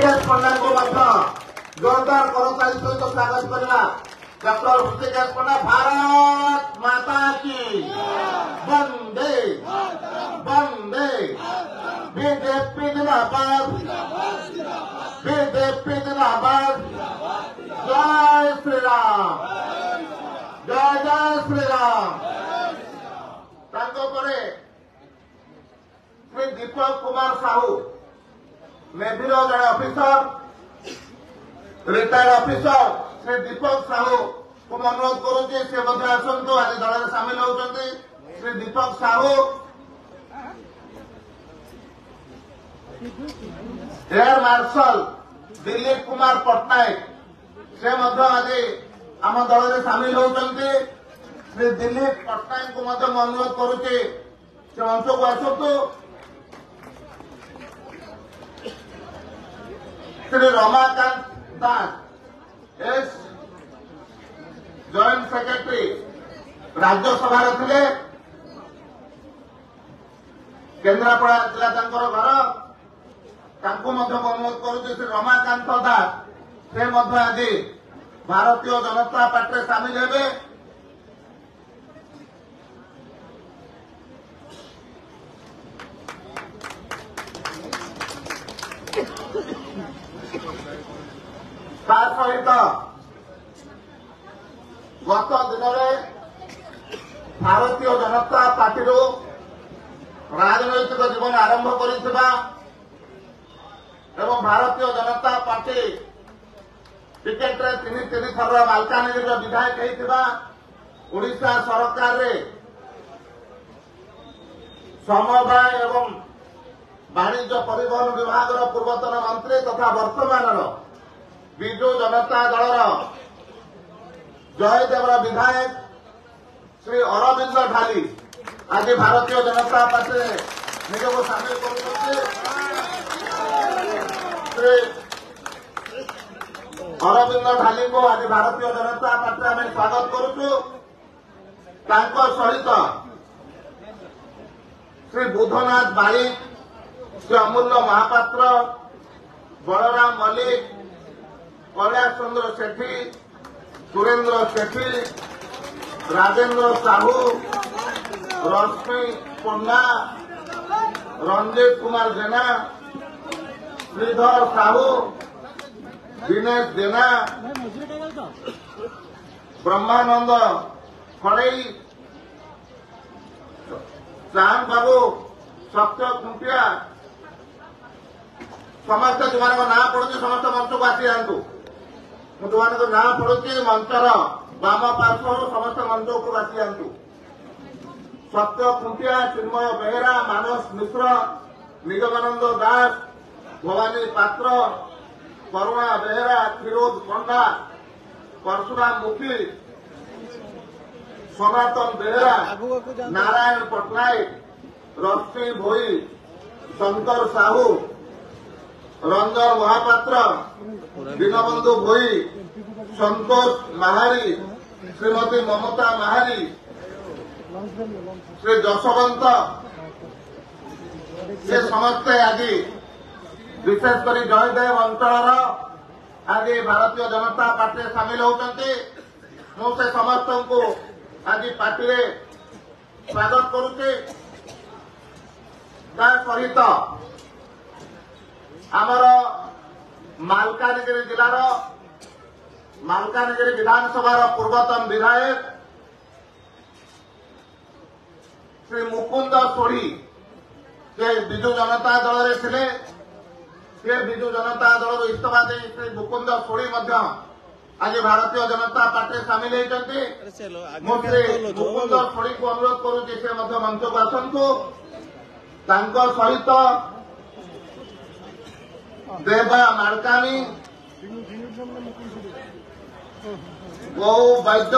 ऋषिकेश पंडा को जोरदार करताली सहित स्वागत करना। डॉक्टर ऋषिकेश पंडा भारत माता की वंदे वंदे। बीजेपी जिंदाबाद बीजेपी जिंदाबाद। जय श्री राम जय जय श्री राम। श्री दीपक कुमार साहू नेवी जड़े officer retired officer Shri Deepak Sahu को अनुरोध करुच्ची से आसतु आज दल में सामिल होती। श्री दीपक साहू एयर मार्शल दिलीप कुमार पट्टनायक से आज आम दल में सामिल होती। श्री दिलीप पट्टनायक को अनुरोध करुच्ची से मंच को आसतु। श्री रमाकांत दास एस जॉइंट सेक्रेटरी राज्यसभा थे केन्द्रापड़ा जिला घर अनुरोध करुच्ची। श्री रमाकांत दास से आज भारतीय जनता पार्टी सामिल हेबे। सहित गत दिन में भारतीय जनता पार्टी राजनैतिक जीवन आरंभ कर भारतीय जनता पार्टी टिकेट रे तीन थर मालकानगिरी विधायक होता ओडिशा सरकार रे समवाय एवं वाणिज्य परिवहन विभाग पूर्वतन मंत्री तथा वर्तमान विजु जनता दल जयदेव विधायक श्री अरविंद ढाली आज भारतीय जनता पार्टी निजक सामिल कर श्री अरविंद ढाली को आज भारतीय जनता पार्टी आम स्वागत करुचु। सहित श्री बुधनाथ बारिक श्री अमूल्य महापात्र बलराम मल्लिक कैलाश चंद्र सेठी सुरेंद्र सेठी राजेंद्र साहू रश्मि पंडा रंजीत कुमार जेना श्रीधर साहू दिनेश जेना ब्रह्मानंद खड़ई चांद बाबू सत्य खुंटिया समस्त जो ना पड़ुची समस्त मंच को आसी जातु। जो ना पड़ुची मंचर बाम पार्श्वर समस्त मंच को आसी जातु। सत्य खुंटिया चिन्मय बेहेरा मानस मिश्र निगमानंद दास भवानी पात्र करुणा बेहेरा फिरोज पंडा परशुराम मुखी सनातन बेहेरा नारायण पट्टनायक रश्मि भोई शंकर साहू रंजन महापात्र दीनबंधु भोई संतोष महारी श्रीमती ममता महारी श्री जशवंत से समस्ते आज विशेषकर जयदेव अंचल आज भारतीय जनता पार्टी सामिल होती। से समस्त को आज पार्टी स्वागत करुचे। सहित आमर मालकानगिरी जिलार मालकानगिरी विधानसभा पूर्वतन विधायक श्री मुकुंद सोढ़ी से विजु जनता दल थे विजु जनता दल इस्तीफा दे श्री मुकुंद सोढ़ी आज भारतीय जनता पार्टी सामिल होती। श्री मुकुंद सोढ़ी को अनुरोध करुच्ची से मंच को आसतु। सहित देवा माड़कानी गौ वैद्य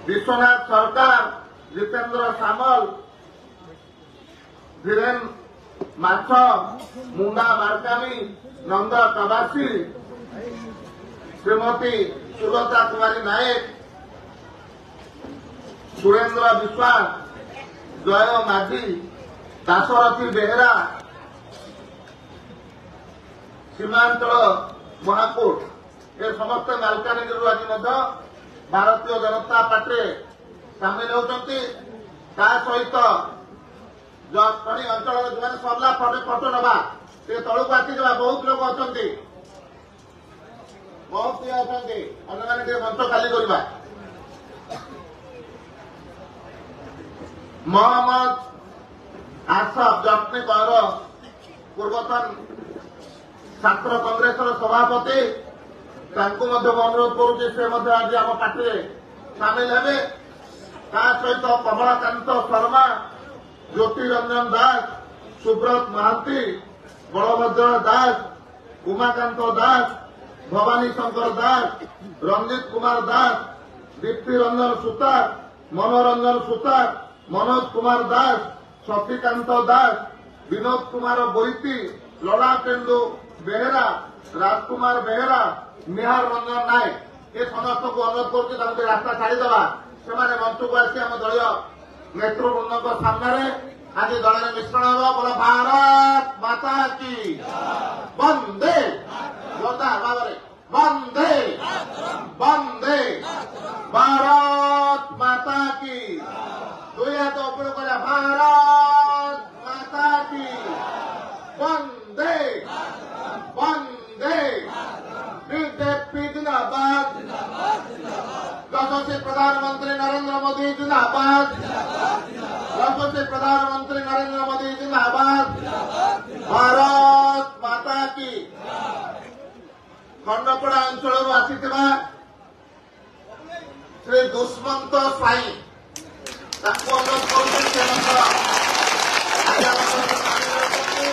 विश्वनाथ सरकार जितेंद्र सामल धीरेन माछ मुंडा माड़कानी नंद प्रवासी श्रीमती सुलता कुमारी नायक सुरेंद्र विश्वास ଜୟ ମାଝୀ, ଦାଶରଥୀ ବେହେରା, ସୀମାଞ୍ଚଳ ମହାକୁଟ ଏ ସମସ୍ତେ ମାଲକାନଗିରିରୁ ଆଜି ମଧ୍ୟ ଭାରତୀୟ ଜନତା ପାର୍ଟିରେ ସାମିଲ ହେଉଛନ୍ତି। ତା ସହିତ ଜଟଣୀ ଅଞ୍ଚଳର ଯେଉଁମାନେ ସରିଲା ପରେ ଫଟୋ ନେବା ସେ ତଳକୁ ଆସିଯିବା। ବହୁତ ଲୋକ ଅଛନ୍ତି, ବହୁତ ଇଏ ଅଛନ୍ତି, ଅନ୍ୟମାନେ ଟିକେ ମଞ୍ଚ ଖାଲି କରିବା। ମହମ୍ମଦ ଆସଫ ଜଟଣୀ କର ପୂର୍ବତନ ଛାତ୍ର କଂଗ୍ରେସର ସଭାପତି, ତାଙ୍କୁ ମଧ୍ୟ ଅନୁରୋଧ କରୁଛି ସେ ମଧ୍ୟ ଆଜି ଆମ ପାର୍ଟିରେ ସାମିଲ ହେବେ। ତା ସହିତ କମଳାକାନ୍ତ ଶର୍ମା, ଜ୍ୟୋତି ରଞ୍ଜନ ଦାସ, ସୁବ୍ରତ ମହାନ୍ତି, ବଳଭଦ୍ର ଦାସ, ଉମାକାନ୍ତ ଦାସ, ଭବାନୀ ଶଙ୍କର ଦାସ, ରଞ୍ଜିତ କୁମାର ଦାସ, ଦୀପ୍ତି ରଞ୍ଜନ ସୁତାର, ମନୋରଞ୍ଜନ ସୁତାର, मनोज कुमार दास, शशिकांत दास, विनोद कुमार बोईती, ललाटेन्दु बेहेरा, राजकुमार बेहेरा, निहार रंजन नायक ये समस्त को अनुरोध करके रास्ता छाड़ीदेवा। से मंच को आसी आम दल नेतृवृंद सामने आज दल में मिश्रण हो। बोला भारत माता की वंदे, जोरदार भाव में वंदे वंदे, भारत माता की। दुई हाथ ऊपर करा, भारत माता की वंदे वंदे, बीजेपी जिंदाबाद, यशस्वी प्रधानमंत्री नरेंद्र मोदी जिंदाबाद, यशस्वी प्रधानमंत्री नरेंद्र मोदी जिंदाबाद, भारत माता की। खंडपड़ा अंचल आसीथिबा श्री दुष्मंत स्वाई ତାଙ୍କୁ ଅନୁରୋଧ କରୁଛନ୍ତି ସେ ମଧ୍ୟ ଆଜି ଆମ ସହିତ ସାମିଲ ହେଉଛନ୍ତି।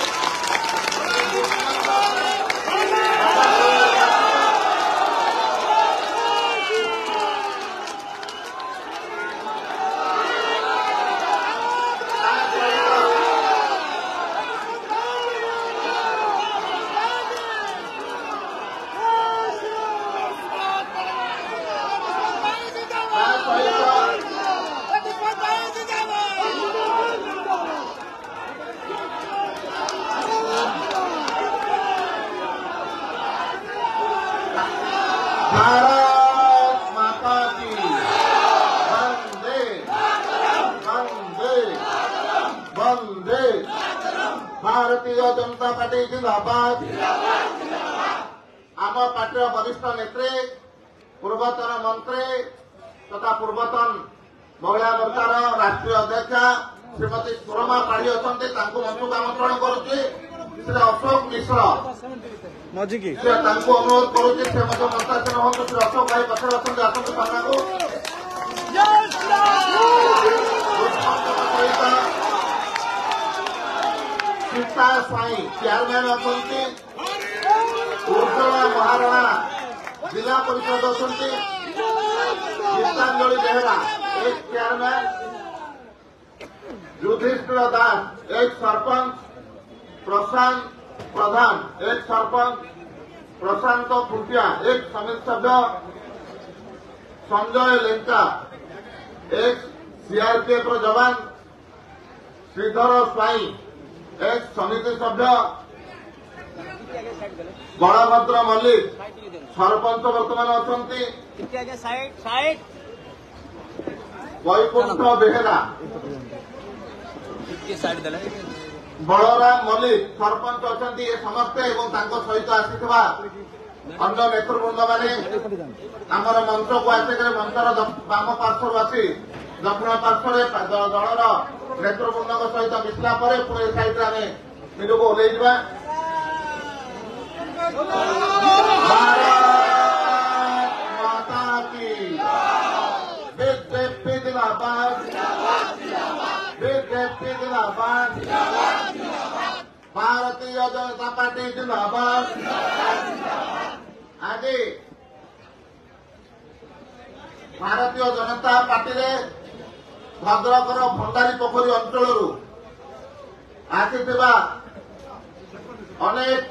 भारत माता की वंदे वंदे वंदे, भारतीय जनता पार्टी जिंदाबाद। आम पार्टी वरिष्ठ नेत्री, पूर्वतन मंत्री तथा पूर्वतन महिला मोर्चार राष्ट्रीय अध्यक्षा श्रीमती सुरमा पाढ़ी अच्छा, मंचू आमंत्रण करुच्ची श्री अशोक मिश्र अनुरोध करुच्ची से मंचासन हूँ। श्री अशोक भाई पचर अच्छा आसतु सामना को सीता स्वाई चेयरमैन अच्छा, उज्ज्वला महाराणा जिला परिषद अच्छा, गीतांजलि बेहरा एक चेयरमैन, युधिष्ठिर दास एक सरपंच, प्रशांत प्रधान एक सरपंच, प्रशांत खुंटिया एक समिति सभ्य, संजय लेंका एक सीआरपीएफ जवान, श्रीधर स्वाई एक समिति सभ्य, बलभद्र मल्लिक सरपंच वर्तमान अच्छा, वैकुंठ बेहेरा, बलराम मल्लिक सरपंच अच्छा, ये समस्ते सहित आसीथिबा अन्य नेतृवृंद मैंने आमर मंच को आसिक मंचर बाम पार्श्वर आसी दक्षिण पार्श्वर दलर नेतृवृंद सहित मिसला पुणी साइड आम निज को ओल्ल माता की बीजेपी जिंदाबाद, बीजेपी जिंदाबाद, भारतीय जनता पार्टी जिंदाबाद। आज भारतीय जनता पार्टी रे भद्रकर भंडारी पोखरी अंचल आसीथिबा अनेक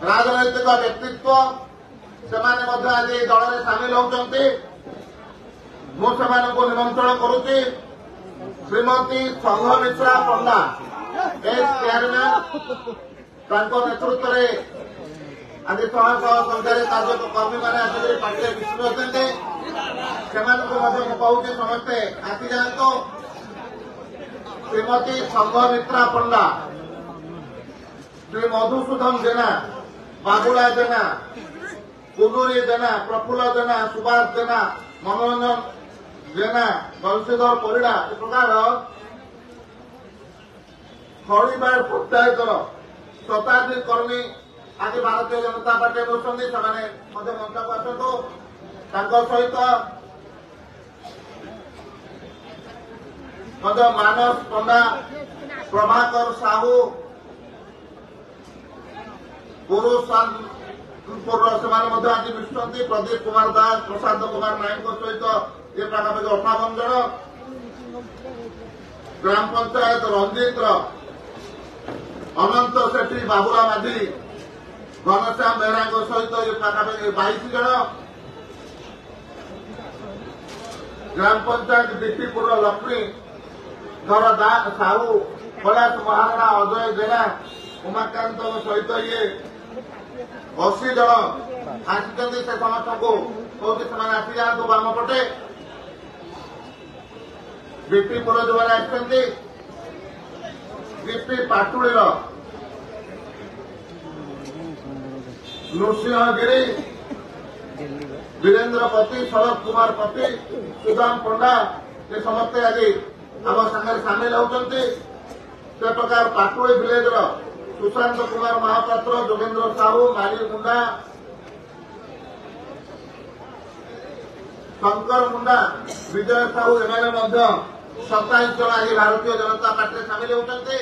राजनैतिक व्यक्तित्व सेमाने मध्य आज दल में सामिल होती। निमंत्रण करुच्ची श्रीमती संघमित्रा पंडा एस चेयरमैन नेतृत्व में आज शह शह संख्यार कर्मी मैंने आसिक पार्टी विस्तृत होते कहूँ समस्ते आसी जातु श्रीमती संघमित्रा पंडा श्री मधुसूदन जेना बाबुला जेना कुदुरी जेना प्रफुल्ल जेना सुभाष जेना मनोरंजन जेना बंशीधर परिड़ा ए प्रकार खड़ीबार पंचायत शताब्दी कर्मी आज भारतीय जनता पार्टी बसुंट से मंच को आसतु सहित मानस पंडा प्रभाकर साहू पुरुषपुर से आज मिशुंट प्रदीप कुमार दास प्रसाद कुमार नायक सहित ये पाखापाखि 58 जन ग्राम पंचायत रंजित अनंत सेठी बाबुला माझी घनश्याम बेहरा सहित ये पाखापाखि 22 जन ग्राम पंचायत डीटीपुर लक्ष्मी धर दास साहू कैलाश महाराणा अजय जेना उमाकांत सहित ये 80 जन आसी से समस्त को कहते आसी जातु बाम पटे बीपीपुर जो मैंने बीपी पाटुली नृसिंहगिरी वीरेन्द्र पति शरद कुमार पति सुदाम पंडा ये समस्ते आज आम सागर सामिल होती से प्रकार पाटुली विलेज सुशांत कुमार महापात्र जोगेन्द्र साहू माली मुंडा शंकर मुंडा विजय साहू एम 27 जन आज भारतीय जनता पार्टी सामिल होती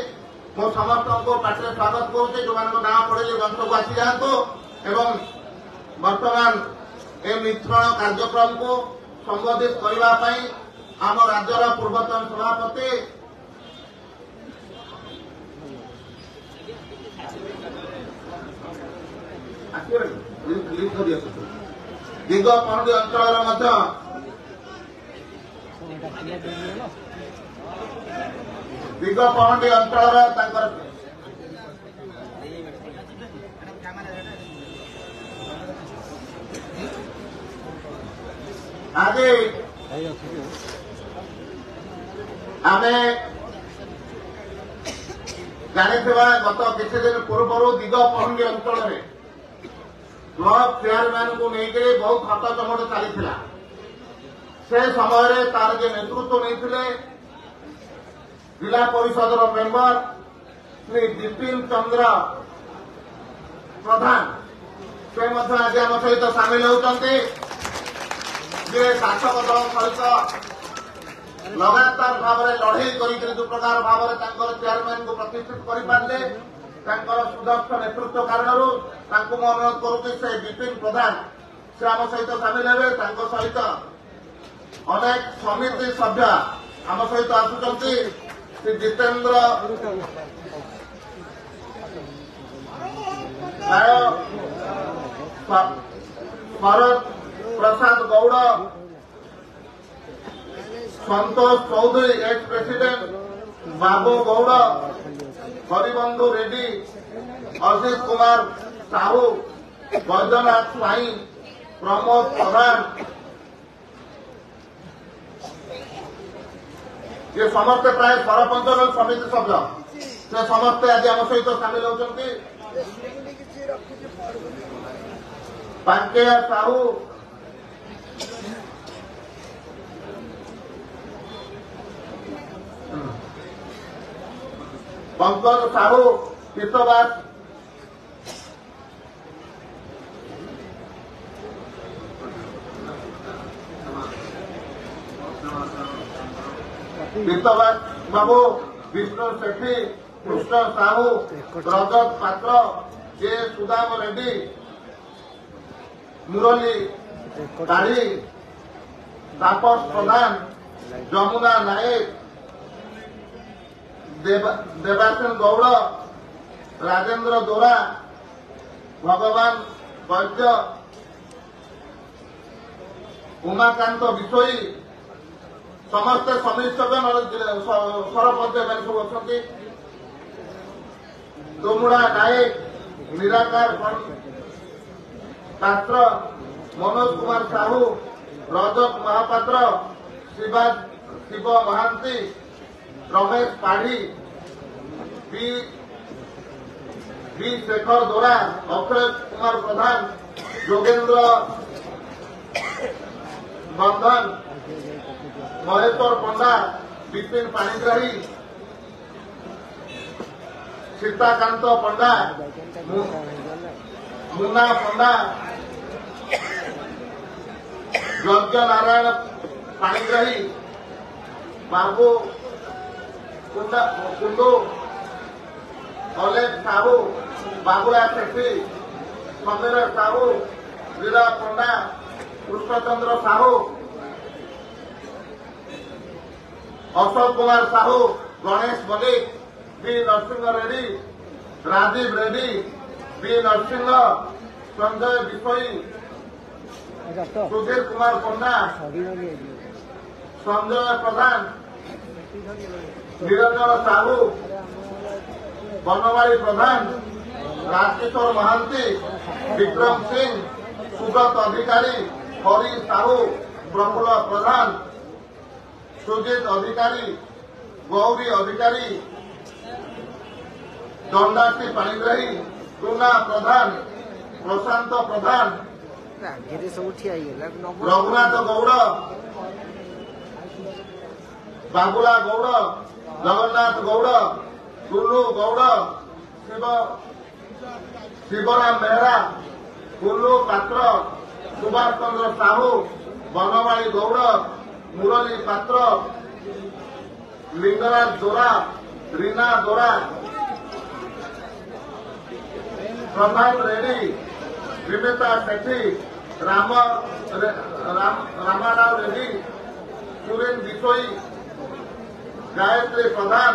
मो समस्त को पार्टी स्वागत करुचे जो ना पड़े मंच को आसी जातु एवं वर्तमान ए मिश्रण कार्यक्रम को संबोधित करने आम राज्यर पूर्वतन सभापति दिगपहंडी अंचल दिगपहंडी अंचल आज आम जानी गत किसी दिन पूर्व दिगपहंडी अंचल में ब्लॉक चेयरमैन को लेकर बहुत हट चमट चली से समय तार जो नेतृत्व नहीं जिला परिषद मेंबर श्री विपिन चंद्र प्रधान से आज आम सहित सामिल होती शासक दल सहित लगातार भाव में लड़ई कर जो प्रकार भाव में चेयरमैन को प्रतिष्ठित कर पारे सुदक्ष नेतृत्व कारण अनुरोध करुच्ची से विपिन प्रधान से आम सहित सामिल हे सहित अनेक समिति सभ्य आम सहित आसुंच श्री जितेन्द्र शरद प्रसाद गौड़ संतोष चौधरी एक्स प्रेसिडेंट बाबू गौड़ हरिबंधु रेड्डी अजित कुमार साहू वैद्यनाथ स्वाई प्रमोद प्रधान ये समस्ते प्राय सरपंच समिति सभ्य से समस्ते आज आम सहित सामिल होती पांकेया साहू पंकज साहू पीतवास बाबू विष्णु सेठी कृष्ण साहू रजत पात्र के सुदाम रेड्डी मुरली काढ़ी तापस प्रधान जमुना नायक देवासन गौड़ राजेन्द्र दोरा भगवान वैद्य उमाकांत विषयी समस्ते समीक्षक सरपंच एम सब अच्छा दुमुड़ा नायक निराकार पात्र मनोज कुमार साहू रजत महापात्र शिव महांती रमेश पाढ़ी बी शेखर दोरा अक्षय कुमार प्रधान योगेंद्र बंधन महेश्वर पंडा विपिन पाणिग्राही सीताकांत पंडा मुन्ना पंडा यज्ञ नारायण पाणिग्राही बाबू कुंडू कलेज साहू बाबुला सेठी समीर साहू लीला पंडा कृष्णचंद्र साहू अशोक कुमार साहू गणेश मलिक बी नरसिंह रेड्डी राजीव रेड्डी बी नरसिंह संजय बिशोई सुधीर कुमार पंडा संजय प्रधान निरंजन साहू बनवाड़ी प्रधान राजकिशोर महांती विक्रम सिंह सुगत अधिकारी हरि साहू प्रफुल्ल प्रधान सुजित अधिकारी गौरी अधिकारी दंडासी पाणिग्राही टूना प्रधान प्रशांत प्रधान रघुनाथ गौड़ बाबुला गौड़ जगन्नाथ गौड़ टुलू गौड़ शिवराम बेहरा कुल्लू पात्र सुभाष चंद्र साहू बनवाड़ी गौड़ मुरली पात्र लिंगराज दोरा रीना दोरा प्रभात रेड्डी विमेता सेठी रामाराव रेड्डी सुरेन बिशोई गायत्री प्रधान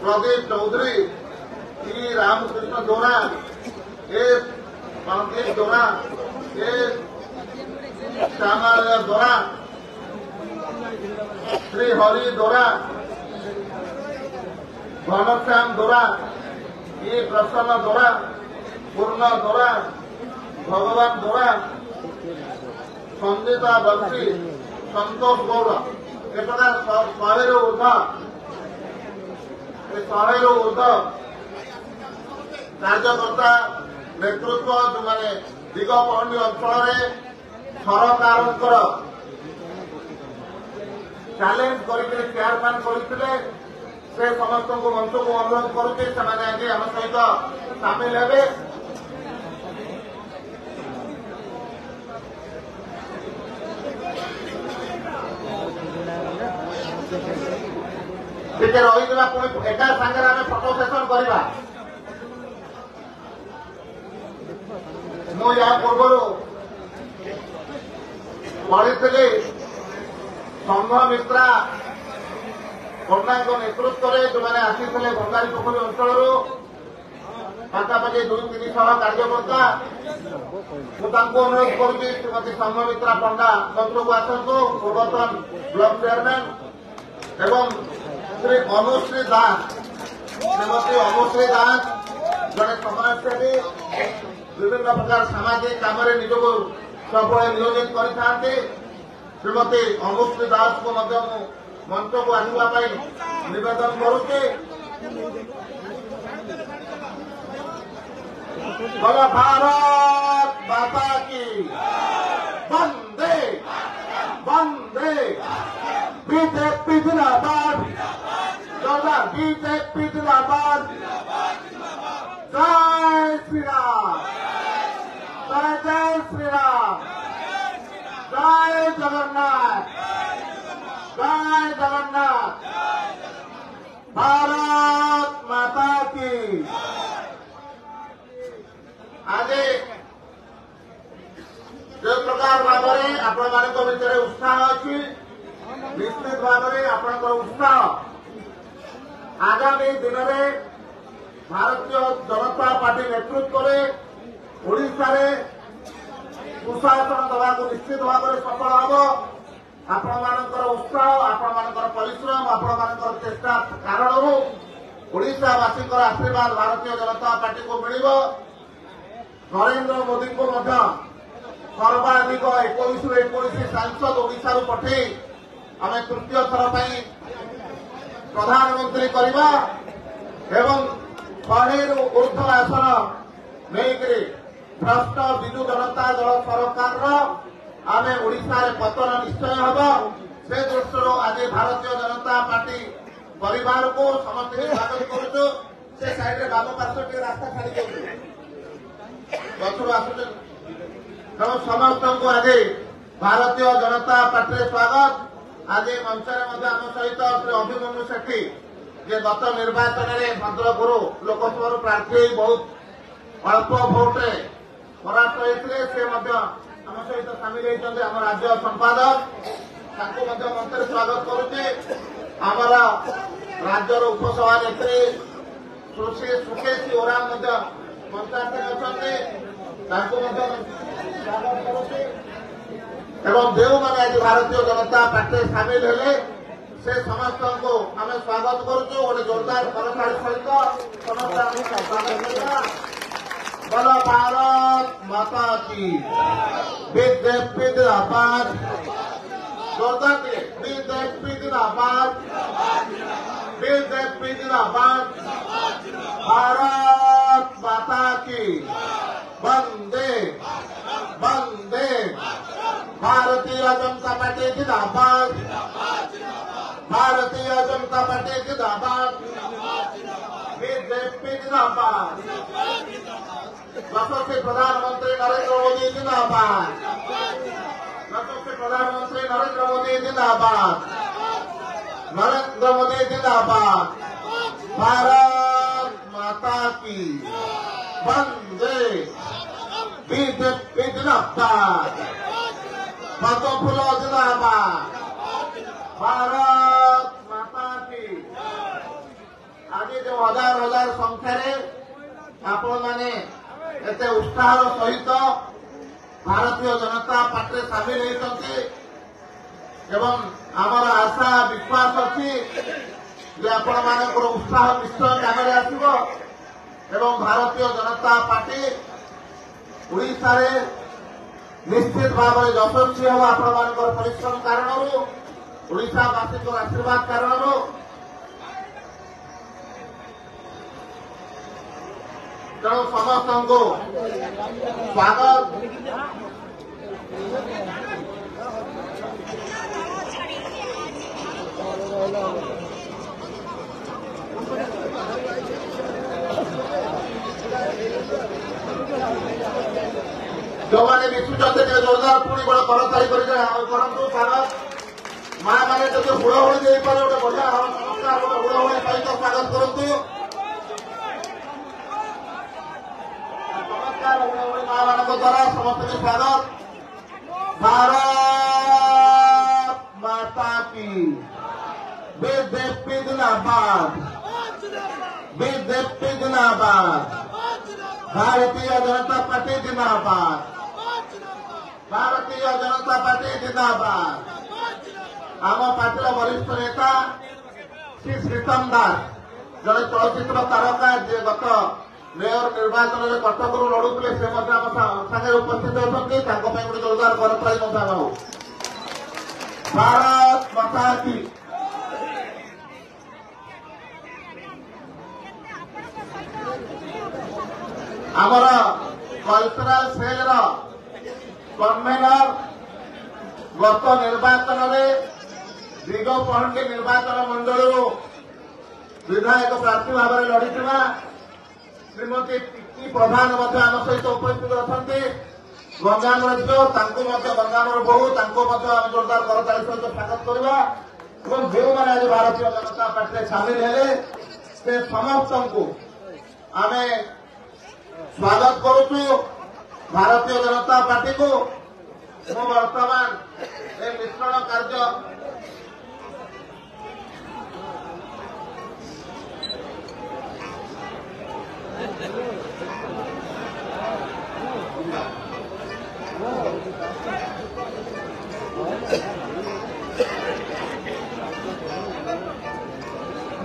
प्रदीप चौधरी ई रामकृष्ण दोरा एस पंकज दोरा एस श्यामालय दोरा श्री हरि दोरा घनश्याम दोरा ई प्रसन्न दोरा पूर्ण दोरा भगवान दोरा संगीता बंशी संतोष गौड़ एटा 100 ऊर्ध कार्यकर्ता नेतृत्व जो मैंने दिगपहंडी अंचल सरकार चैलेंज करके चेयरमैन करते से समस्त को मंच को अनुरोध करुचे से आम सहित सामिल हेबे ଟିକେ ରହିଯିବା ପୁଣି ଏକା ସାଙ୍ଗରେ ଆମେ ଫଟୋ ସେସନ କରିବା। ମୁଁ ୟା ପୂର୍ବରୁ ପଢିଥିଲି ସଂଘମିତ୍ରା ପଣ୍ଡାଙ୍କ ନେତୃତ୍ୱରେ ଯେଉଁମାନେ ଆସିଥିଲେ ଭଣ୍ଡାରୀ ପୋଖରୀ ଅଞ୍ଚଳରୁ ପାଖାପାଖି 200-300 କାର୍ଯ୍ୟକର୍ତ୍ତା ମୁଁ ତାଙ୍କୁ ଅନୁରୋଧ କରୁଛି ଶ୍ରୀମତୀ ସଂଘମିତ୍ରା ପଣ୍ଡା ମଞ୍ଚକୁ ଆସନ୍ତୁ ପୂର୍ବତନ ବ୍ଲକ ଚେୟାରମ୍ୟାନ୍ ଏବଂ श्री अनुश्री दास श्रीमती अनुश्री दास जड़े समाजसेवी विभिन्न प्रकार सामाजिक काम निजक सब नियोजित करते श्रीमती अनुश्री दास को मंच को आसवाई निवेदन करुचे। बोलो भारत माता की वंदे वंदे बीजेपी जिंदाबाद बीजेपी जिंदाबाद जय श्री राम जय जय श्री राम जय जगन्नाथ भारत माता की। आज जो प्रकार भाव में आपण भितर उत्साह अच्छी निश्चित भाव में आपणकर उत्साह आगामी दिन में भारतीय जनता पार्टी नेतृत्व में ओडिशा रे सुशासन दवा को निश्चित भाव में सफल हम ଆପଣମାନଙ୍କର ଉତ୍ସାହ, ଆପଣମାନଙ୍କର ପରିଶ୍ରମ, ଆପଣମାନଙ୍କର ଚେଷ୍ଟା କାରଣରୁ ଓଡ଼ିଶାବାସୀଙ୍କର ଆଶୀର୍ବାଦ ଭାରତୀୟ ଜନତା ପାର୍ଟିକୁ ମିଳିବ। ନରେନ୍ଦ୍ର ମୋଦିଙ୍କୁ ମଧ୍ୟ ସର୍ବାଧିକ 21ରୁ 21 ସାଂସଦ ଓଡ଼ିଶାରୁ ପଠାଇ ଆମେ ତୃତୀୟ ଥର ପାଇଁ ପ୍ରଧାନମନ୍ତ୍ରୀ କରିବା ଏବଂ 100ରୁ ଉର୍ଦ୍ଧ୍ୱ ଆସନ ନେଇକରି ଭ୍ରଷ୍ଟ ବିଜୁ ଜନତା ଦଳ ସରକାରର ଆମେ ଓଡ଼ିଶାରେ ପତନ ନିଶ୍ଚୟ ହେବ। ସେ ଦୃଷ୍ଟିରୁ ଆଜି ଭାରତୀୟ ଜନତା ପାର୍ଟି ପରିବାରକୁ ସମସ୍ତେ ସ୍ୱାଗତ କରୁଛୁ। ସେ ସାଇଡରେ ବାମ ପାର୍ଶ୍ୱ ଟିକେ ରାସ୍ତା ଛାଡ଼ି ଦିଅନ୍ତୁ, ଗଛରୁ ଆସୁଛନ୍ତି। ତେଣୁ ସମସ୍ତଙ୍କୁ ଆଜି ଭାରତୀୟ ଜନତା ପାର୍ଟିରେ ସ୍ୱାଗତ। ଆଜି ମଞ୍ଚରେ ମଧ୍ୟ ଆମ ସହିତ ଶ୍ରୀ ଅଭିମନ୍ୟୁ ସେଠୀ ଯେ ଗତ ନିର୍ବାଚନରେ ଭଦ୍ରକରୁ ଲୋକସଭାରୁ ପ୍ରାର୍ଥୀ ହୋଇ ବହୁତ ଅଳ୍ପ ଭୋଟରେ ପରାସ୍ତ ହୋଇଥିଲେ, ସେ ମଧ୍ୟ ଆମ ସହିତ ସାମିଲ ହୋଇଛନ୍ତି। ଆମ ରାଜ୍ୟ ସମ୍ପାଦକ, ତାଙ୍କୁ ମଧ୍ୟ ମଞ୍ଚରେ ସ୍ୱାଗତ କରୁଛି। ଆମର ରାଜ୍ୟର ଉପସଭାନେତ୍ରୀ ସୁକେଶୀ ଓରାମ ମଧ୍ୟ ମଞ୍ଚାସୀନ ଅଛନ୍ତି, ତାଙ୍କୁ ମଧ୍ୟ ସ୍ୱାଗତ କରୁଛି। ଏବଂ ଯେଉଁମାନେ ଆଜି ଭାରତୀୟ ଜନତା ପାର୍ଟିରେ ସାମିଲ ହେଲେ ସେ ସମସ୍ତଙ୍କୁ ଆମେ ସ୍ୱାଗତ କରୁଛୁ। ଗୋଟେ ଜୋରଦାର କରତାଳି ସହିତ ସମସ୍ତେ ଆମେ ସ୍ୱାଗତ କରିବା। बोलो भारत माता की, बीजेपी जिंदाबाद, जोरदार दिए, बीजेपी जिंदाबाद, बीजेपी जिंदाबाद, भारत माता की, वंदे वंदे, भारतीय जनता पार्टी जिंदाबाद, भारतीय जनता पार्टी जिंदाबाद, बीजेपी जिंदाबाद, यशस्वी प्रधानमंत्री नरेंद्र मोदी जिंदाबाद, यशस्वी प्रधानमंत्री नरेंद्र मोदी जिंदाबाद, नरेंद्र मोदी जिंदाबाद, भारत माता की, वंदे, बीजेपी जिंदाबाद, पद्म फूलो जिंदाबाद, भारत माता की। आज जो हजार हजार संख्यार आपण मैंने एते उत्साह सहित भारतीय जनता पार्टी सामिल होती एवं आमर आशा विश्वास अच्छी जे आपण मानकर उत्साह निश्चय काम आसो एवं भारतीय जनता पार्टी ओडिशा रे निश्चित भाव में यशस्वी हम आपण मानकर परिश्रम कारण ओडिशावासी आशीर्वाद कारण तेणु समस्त को स्वागत। जो मैंने विश्वचंद्र जोरदार पुणी बड़ा करताली करतु स्वागत। माँ मैंने जो हुड़हुड़ी दे पारे गोटे बढ़िया नमस्कार गोटे हुड़हुड़ी सहित स्वागत करतु। माँ मान द्वारा समस्त के स्वागत। भारत माता की, बीजेपी जिंदाबाद, बीजेपी जिंदाबाद, भारतीय जनता पार्टी जिंदाबाद, भारतीय जनता पार्टी जिंदाबाद। आम पार्टी वरिष्ठ नेता श्री श्रीतम दास जड़े चलचित्र तारका जे गत मेयर निर्वाचन में कटक लड़ुते से सागे उपस्थित होती गोटे जोरदार करताली हो। भारत माता की। आमर कल्चराल सेल कन्वेनर गत निर्वाचन में दिगपहंडी निर्वाचन मंडल विधायक प्रार्थी भाव में लड़ी श्रीमती टिकी प्रधान आम सहित उपस्थित अच्छा गंगाम झील गंगाम बहु जोरदार करताली सहित स्वागत करवा। जो मैंने आज भारतीय जनता पार्टी सामिल है से समस्त को आम स्वागत करुचु। भारतीय जनता पार्टी को मु वर्तमान मिश्रण कार्य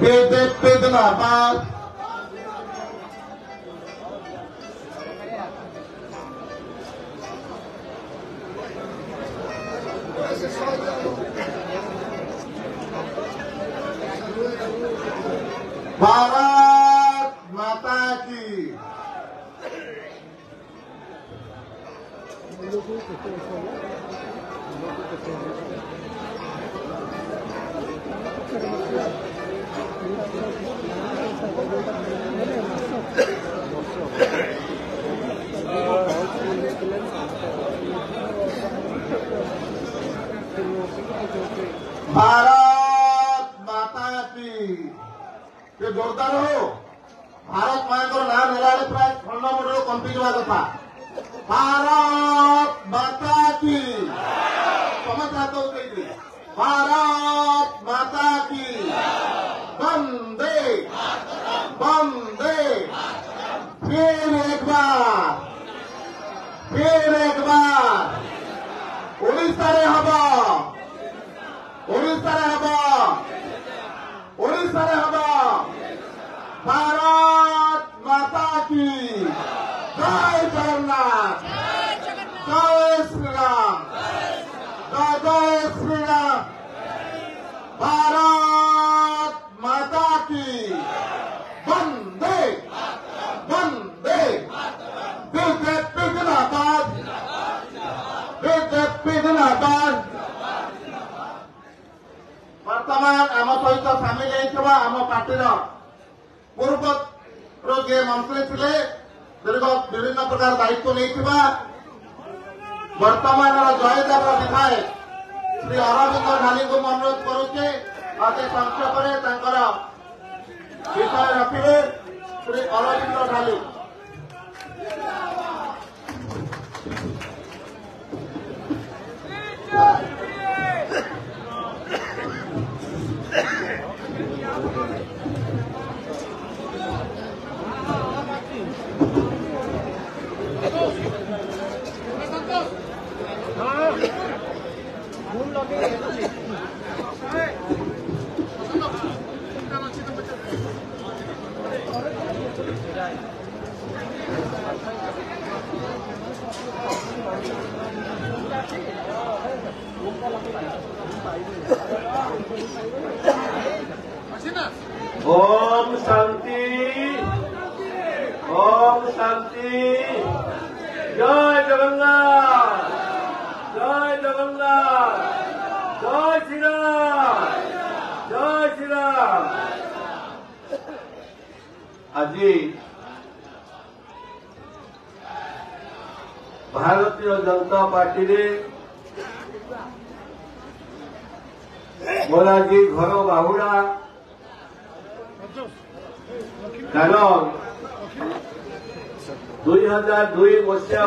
बीजेपी जिंदाबाद। भारत माता की। भारत माता की। ये जोरदार हो। भारत माँ को नाम नेला प्राय खंडमंडल कंपी जावा कथा। भारत माता की। समझ हाथ उठेगी। भारत माता की। वंदे वंदे। फिर एक बार उड़ीसा रे हवा भारत माता की। जय जगन्नाथ। जय श्री राम। जय श्री राम। भारत माता की। वंदे वंदे। बीजेपी जिंदाबाद। बीजेपी जिंदाबाद। वर्तमान आम सहित सामिल होइथिबा आम पार्टीर पूर्व जे मंत्री थे दीर्घ विभिन्न प्रकार दायित्व नहीं वर्तमान जयदेव विधायक श्री अरविंद ढाली को अनुरोध करुचे अति संक्षेप विषय रखिए श्री अरविंद ढाली। ओम शांति। ओम शांति। जय जगन्नाथ। जय जगन्नाथ। जय श्री राम। जय श्री राम। आज भारतीय जनता पार्टी रे मोर आज घर बाहुड़ा कारण 2002 मसीहा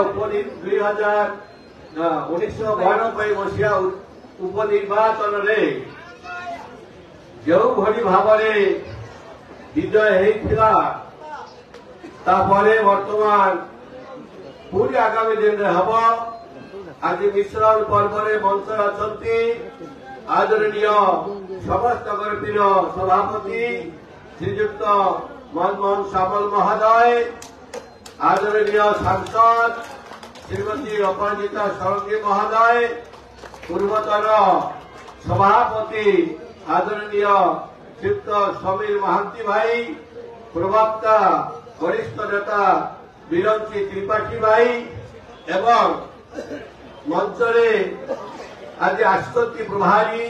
1992 मसीहा उपनिर्वाचन जो भली भाव विजय होता वर्तमान पूरी आगामी दिन में हम आज मिश्रण पर्व मंच अच्छा आदरणीय समस्त प्रिय सभापति श्रीयुक्त मनमोहन सामल महोदय, आदरणीय सांसद श्रीमती अपराजिता षडंगी महोदय, पूर्वतर सभापति आदरणीय श्रीयुक्त समीर महांती भाई, प्रवक्ता वरिष्ठ नेता बिरंची त्रिपाठी भाई एवं मंचरे आज आश्वती प्रभारी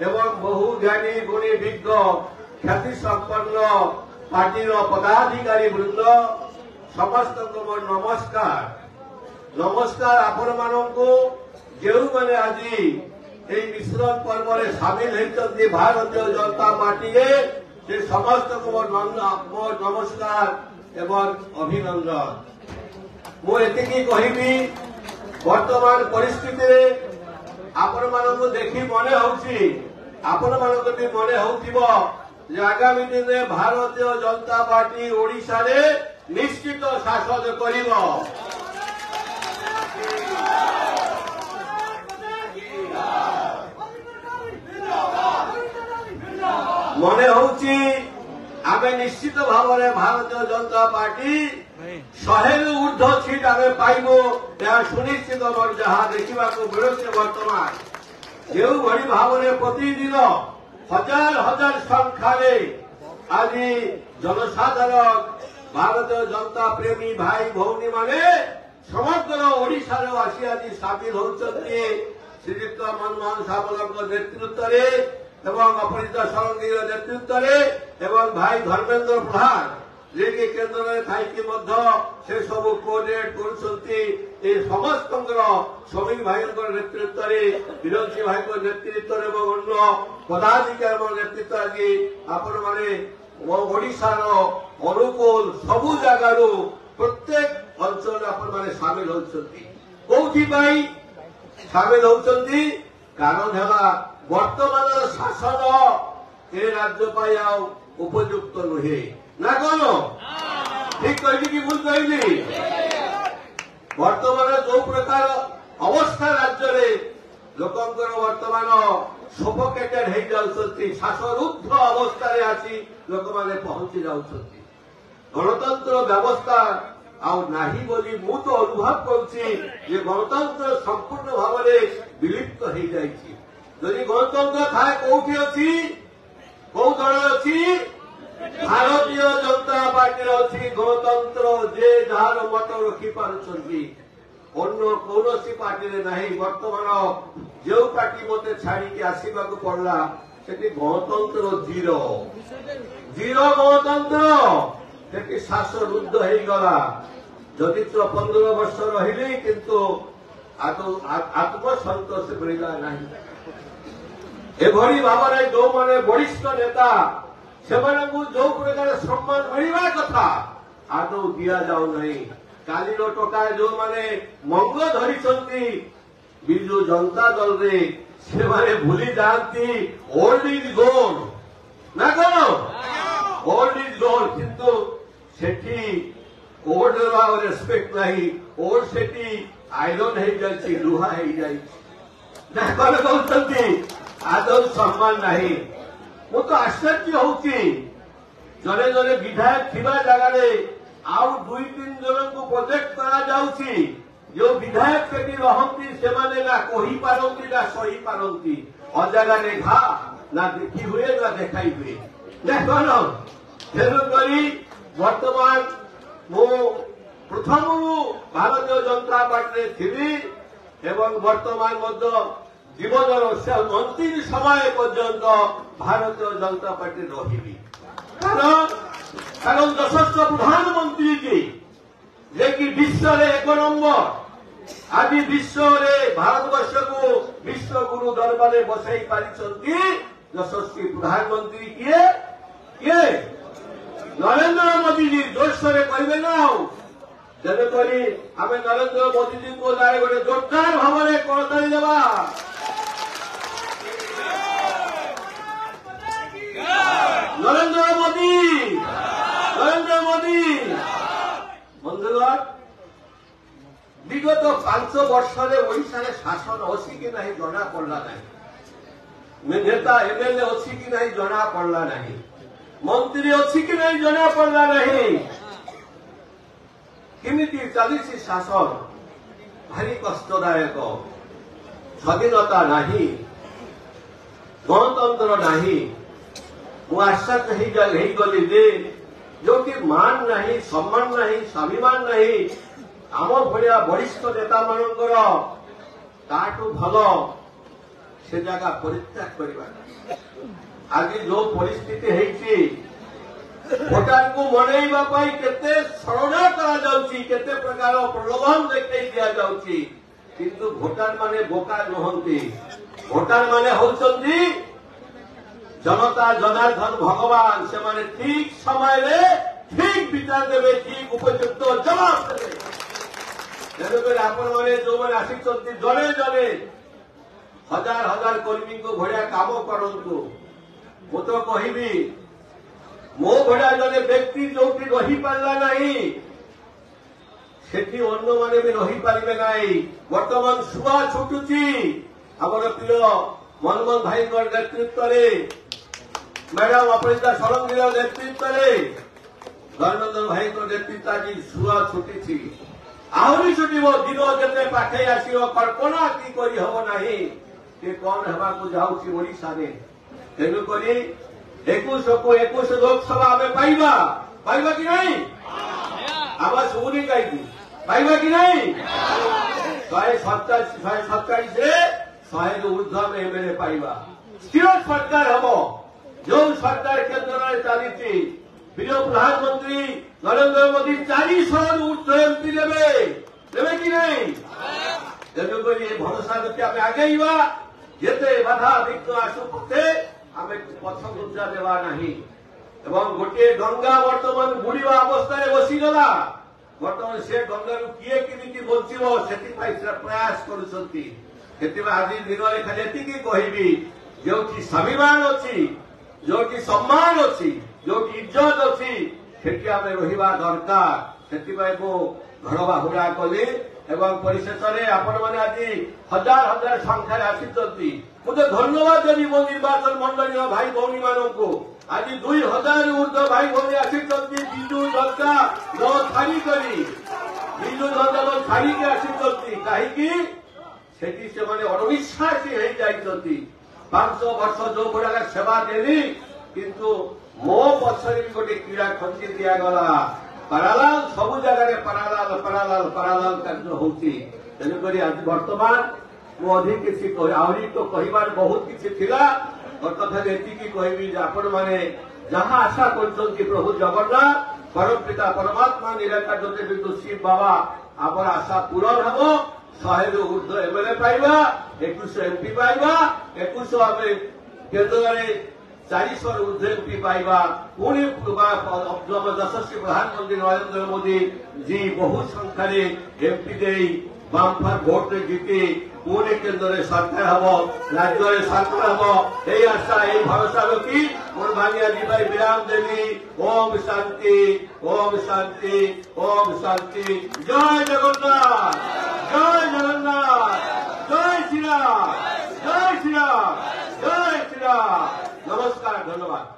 एवं बहु ज्ञानी गुणी विज्ञ ख्याति संपन्न पार्टी पदाधिकारी वृंद समस्त नमस्कार। नमस्कार आपण मानू जो मैंने आज मिश्रण पर्व में सामिल होती भारतीय जनता पार्टी से समस्त को नमस्कार एवं अभिनंदन। मुझे कहबी वर्तमान परिस्थिति आपण मानू देखी मन हो आगामी दिन में भारतीय जनता पार्टी ओडिशा रे निश्चित शासन करिब। মনে হଉଛି ଆମେ ନିଶ୍ଚିତ ଭାବରେ ଭାରତୀୟ ଜନତା ପାର୍ଟି 100ରୁ ଊର୍ଦ୍ଧ୍ୱ ସିଟ୍ ଆମେ ପାଇବୁ ଏହା ସୁନିଶ୍ଚିତ ଯାହା ଦେଖିବାକୁ ମିଳୁଛି ବର୍ତ୍ତମାନ ଯେଉଁଭଳି ଭାବରେ ପ୍ରତିଦିନ ହଜାର ହଜାର ସଂଖ୍ୟାରେ ଆଜି ଜନସାଧାରଣ ଭାରତୀୟ ଜନତା ପ୍ରେମୀ ଭାଇ ଭଉଣୀମାନେ ସମଗ୍ର ଓଡ଼ିଶାରେ ଆସି ଆଜି ସାମିଲ ହେଉଛନ୍ତି ଶ୍ରୀଯୁକ୍ତ ମନମୋହନ ସାମଲଙ୍କ ନେତୃତ୍ୱରେ ଏବଂ ଅପରାଜିତା ଷଡ଼ଙ୍ଗୀର ନେତୃତ୍ୱରେ ଏବଂ ଭାଇ ଧର୍ମେନ୍ଦ୍ର ପ୍ରଧାନ ଯିଏକି କେନ୍ଦ୍ରରେ ଥାଇକି ମଧ୍ୟ ସେ ସବୁ କୋଅର୍ଡିନେଟ୍ କରୁଛନ୍ତି ଏ ସମସ୍ତଙ୍କର ଶ୍ରମିକ ଭାଇଙ୍କର ନେତୃତ୍ୱରେ ବିରୋଧୀ ଭାଇଙ୍କ ନେତୃତ୍ୱରେ ଏବଂ ଅନ୍ୟ ପଦାଧିକାରୀଙ୍କ ନେତୃତ୍ୱ ଆଜି ଆପଣମାନେ ଓଡ଼ିଶାର ଅନୁକୂଳ ସବୁ ଜାଗାରୁ ପ୍ରତ୍ୟେକ ଅଞ୍ଚଳରେ ଆପଣମାନେ ସାମିଲ ହେଉଛନ୍ତି କୋଉଥିପାଇଁ ସାମିଲ ହେଉଛନ୍ତି କାରଣ ହେଲା ବର୍ତ୍ତମାନର ଶାସନ ଏ ରାଜ୍ୟ ପାଇଁ ଆଉ ଉପଯୁକ୍ତ ନୁହେଁ ନା କଣ ଠିକ କହିଲି କି ଭୁଲ କହିଲି ବର୍ତ୍ତମାନ ଯୋଉ ପ୍ରକାର ଅବସ୍ଥା ରାଜ୍ୟରେ ଲୋକଙ୍କର ବର୍ତ୍ତମାନ ସଫୋକେଟେଡ୍ ହେଇଯାଉଛନ୍ତି ଶ୍ୱାସରୁଦ୍ଧ ଅବସ୍ଥାରେ ଆସି ଲୋକମାନେ ପହଞ୍ଚି ଯାଉଛନ୍ତି ଗଣତନ୍ତ୍ର ବ୍ୟବସ୍ଥା ଆଉ ନାହିଁ ବୋଲି ମୁଁ ତ ଅନୁଭବ କରୁଛି ଯେ ଗଣତନ୍ତ୍ର ସମ୍ପୂର୍ଣ୍ଣ ଭାବରେ ବିଲୁପ୍ତ ହେଇଯାଇଛି ଯଦି ଗଣତନ୍ତ୍ର ଥାଏ କୋଉଠି ଅଛି କୋଉ ଦଳ ଅଛି ଭାରତୀୟ ଜନତା ପାର୍ଟିର ଅଛି ଗଣତନ୍ତ୍ର ଯେ ଯାହାର ମତ ରଖିପାରୁଛନ୍ତି ଅନ୍ୟ କୌଣସି ପାର୍ଟିରେ ନାହିଁ ବର୍ତ୍ତମାନ ଯେଉଁ ପାର୍ଟି ମୋତେ ଛାଡ଼ିକି ଆସିବାକୁ ପଡ଼ିଲା ସେଠି ଗଣତନ୍ତ୍ର ଜିରୋ ଗଣତନ୍ତ୍ର ସେଠି ଶ୍ୱାସରୁଦ୍ଧ ହେଇଗଲା ଯଦି ତ 15 ବର୍ଷ ରହିଲି କିନ୍ତୁ ଆତ୍ମସନ୍ତୋଷ ମିଳିଲା ନାହିଁ ଏଭଳି ଭାବରେ ଯୋଉମାନେ ବରିଷ୍ଠ ନେତା ସେମାନଙ୍କୁ ଯୋଉ ପ୍ରକାର ସମ୍ମାନ ମିଳିବା କଥା ଆଦୌ ଦିଆଯାଉନାହିଁ କାଲିର ଟୋକା ଯୋଉମାନେ ମଙ୍ଗ ଧରିଛନ୍ତି ବିଜୁ ଜନତା ଦଳରେ ସେମାନେ ଭୁଲି ଯାଆନ୍ତି ଓଲ୍ଡ ଇଜ୍ ଗୋଲ୍ଡ ନା କଣ ଓଲ୍ଡ ଇଜ୍ ଗୋଲ୍ଡ କିନ୍ତୁ ସେଠି ଓଲ୍ଡର ଆଉ ରେସ୍ପେକ୍ଟ ନାହିଁ ଓଲ୍ଡ ସେଠି ଆଇରନ୍ ହେଇଯାଇଛି ଲୁହା ହେଇଯାଇଛି ନା କଣ କହୁଛନ୍ତି ଆଦୌ ସମ୍ମାନ ନାହିଁ ମୁଁ ତ ଆଶ୍ଚର୍ଯ୍ୟ ହଉଛି ଜଣେ ଜଣେ ବିଧାୟକ ଥିବା ଜାଗାରେ ଆଉ 2-3 ଜଣଙ୍କୁ ପ୍ରୋଜେକ୍ଟ କରାଯାଉଛି ଯୋଉ ବିଧାୟକ ସେଠି ରହନ୍ତି ସେମାନେ ନା କହିପାରନ୍ତି ନା ସହିପାରନ୍ତି ଅଜାଗାରେ ଘା ନା ଦେଖି ହୁଏ ନା ଦେଖାଇ ହୁଏ ଦେଖନ ତେଣୁକରି ବର୍ତ୍ତମାନ ମୁଁ ପ୍ରଥମରୁ ଭାରତୀୟ ଜନତା ପାର୍ଟିରେ ଥିଲି ଏବଂ ବର୍ତ୍ତମାନ ମଧ୍ୟ ଜୀବନର ଅନ୍ତିମ ସମୟ ପର୍ଯ୍ୟନ୍ତ ଭାରତୀୟ ଜନତା ପାର୍ଟି ରହିବି କାରଣ ଯଶସ୍ୱ ପ୍ରଧାନମନ୍ତ୍ରୀ ଯିଏକି ବିଶ୍ୱରେ 1 ନମ୍ବର ଆଜି ବିଶ୍ୱରେ ଭାରତବର୍ଷକୁ ବିଶ୍ୱଗୁରୁ ଦରବାରରେ ବସାଇ ପାରିଛନ୍ତି ଯଶସ୍ୱୀ ପ୍ରଧାନମନ୍ତ୍ରୀ କିଏ ନରେନ୍ଦ୍ର ମୋଦିଜୀ ଜୋରସୋରରେ କହିବେ ନା ଆଉ ତେଣୁକରି ଆମେ ନରେନ୍ଦ୍ର ମୋଦିଜୀଙ୍କୁ ନାଁରେ ଗୋଟେ ଜୋରଦାର ଭାବରେ କରତାଳି ଦେବା ନରେନ୍ଦ୍ର ମୋଦି ବନ୍ଧୁଗଣ ବିଗତ 5 ବର୍ଷରେ ଓଡ଼ିଶାରେ ଶାସନ ଅଛି କି ନାହିଁ ଜଣା ପଡ଼ିଲା ନାହିଁ ନେତା ଏମଏଲଏ ଅଛି କି ନାହିଁ ଜଣା ପଡ଼ିଲା ନାହିଁ ମନ୍ତ୍ରୀ ଅଛି କି ନାହିଁ ଜଣା ପଡ଼ିଲା ନାହିଁ କେମିତି ଚାଲିଛି ଶାସନ ଭାରି କଷ୍ଟଦାୟକ ସ୍ୱାଧୀନତା ନାହିଁ ଗଣତନ୍ତ୍ର ନାହିଁ ମୁଁ ଆଶ୍ଚର୍ଯ୍ୟ ହେଇଗଲି ଯେ ଯୋଉଠି ମାନ ନାହିଁ ସମ୍ମାନ ନାହିଁ ସ୍ୱାଭିମାନ ନାହିଁ ଆମ ଭଳିଆ ବରିଷ୍ଠ ନେତାମାନଙ୍କର ତାଠୁ ଭଲ ସେ ଜାଗା ପରିତ୍ୟାଗ କରିବା ଆଜି ଯୋଉ ପରିସ୍ଥିତି ହେଇଛି ଭୋଟରଙ୍କୁ ମନେଇବା ପାଇଁ କେତେ ଛଳନା କରାଯାଉଛି କେତେ ପ୍ରକାର ପ୍ରଲୋଭନ ଦେଖାଇ ଦିଆଯାଉଛି କିନ୍ତୁ ଭୋଟର ମାନେ ବୋକା ନୁହନ୍ତି ଭୋଟର ମାନେ ହେଉଛନ୍ତି ଜନତା ଜନାର୍ଦ୍ଦନ ଭଗବାନ ସେମାନେ ଠିକ ସମୟରେ ଠିକ ବିଚାର ଦେବେ ଠିକ ଉପଯୁକ୍ତ ଜବାବ ଦେବେ ତେଣୁକରି ଆପଣମାନେ ଯୋଉମାନେ ଆସିଛନ୍ତି ଜଣେ ଜଣେ ହଜାର ହଜାର କର୍ମୀଙ୍କ ଭଳିଆ କାମ କରନ୍ତୁ ମୁଁ ତ କହିବି ମୋ ଭଳିଆ ଜଣେ ବ୍ୟକ୍ତି ଯୋଉଠି ରହିପାରିଲା ନାହିଁ ସେଠି ଅନ୍ୟମାନେ ବି ରହିପାରିବେ ନାହିଁ ବର୍ତ୍ତମାନ ଶୁଆ ଛୁଟୁଛି ଆମର ପ୍ରିୟ ମନମୋହନ ଭାଇଙ୍କ ନେତୃତ୍ୱରେ मैडम अपरिता षडंगीर नेतृत्व में धर्मेन्द्र भाई नेतृत्व आज सुआ छुटी थी आहरी छुटिब दिन जिते पाखे आसो कल्पना कि करहब ना कौन होगा जाऊँगी ओडिशा तेणुक 21 को 21 लोकसभा आम पाइबा कि नहीं आम शुभुनी कहीं पाइबा कि नहीं 147 रे 100 ऊर्ध्व आम एमएलए पाइबा स्थिर सरकार हम जो सरकार केन्द्र में चली प्रिय प्रधानमंत्री नरेंद्र मोदी 400 ऊर्ध्व एमपी देवे कि नहीं तेणुक भरोसा रखी आम आगेवा जिते बाधा विघ्न आसु पक्षे आम पछ गुंजा देवा नहीं गोटे गंगा वर्तमान बुड़ीवा अवस्था बसीगला बर्तमान से गंगा किए किमिति बंचब से प्रयास कर आज दिन में खाली ये कहबी जो स्वाभिमान अच्छी जो सम्मान अच्छी जो इज्जत अच्छी से आम रहा दरकार से घर बाहुड़ा कली एवं परिशेष में आपण मैंने आज हजार हजार संख्यार आसी मुझे धन्यवाद देवी मो निर्वाचन मंडल भाई भौणी मानू आज 2000 ऊर्ध्व भाई भौणी आसी विजु जनता दल छाड़ी विजु जनता दल छाड़ी आसी कहीं से अणविश्वासी हो जाती 500 वर्ष जो गुड़ाक सेवा देली किंतु मो पछरे भी गोटे क्रीड़ा खंची दिगला पारालाल सबु जगह पारालाल कार्य होती तेणुक आज बर्तमान मुझे किसी आहरी तो कहबार बहुत किसी थिला कथा एति कहबी आपण मैंने जहाँ आशा कर प्रभु जगन्नाथ परम पिता परमात्मा निराकार ज्योति बिंदु शिव बाबा आमर आशा पूरण हम 100 ऊर्ध्व एमएलए पाइबा 21 एमपी पाइबा 21 आम केन्द्र में 400 ऊर्ध्व एमपी पाइबा पुणी यशस्वी प्रधानमंत्री नरेंद्र मोदी जी बहु संख्यार एमपी दे बामफार भोट जीति पुणी केन्द्र में सरकार हम राज्य में सरकार हम यही आशा यही भरोसा रखी मोर भाई आज विराम देवी ओम शांति ओम शांति ओम शांति जय जगन्नाथ जय जगन्नाथ जय श्री राम जय श्री राम जय श्री राम नमस्कार धन्यवाद।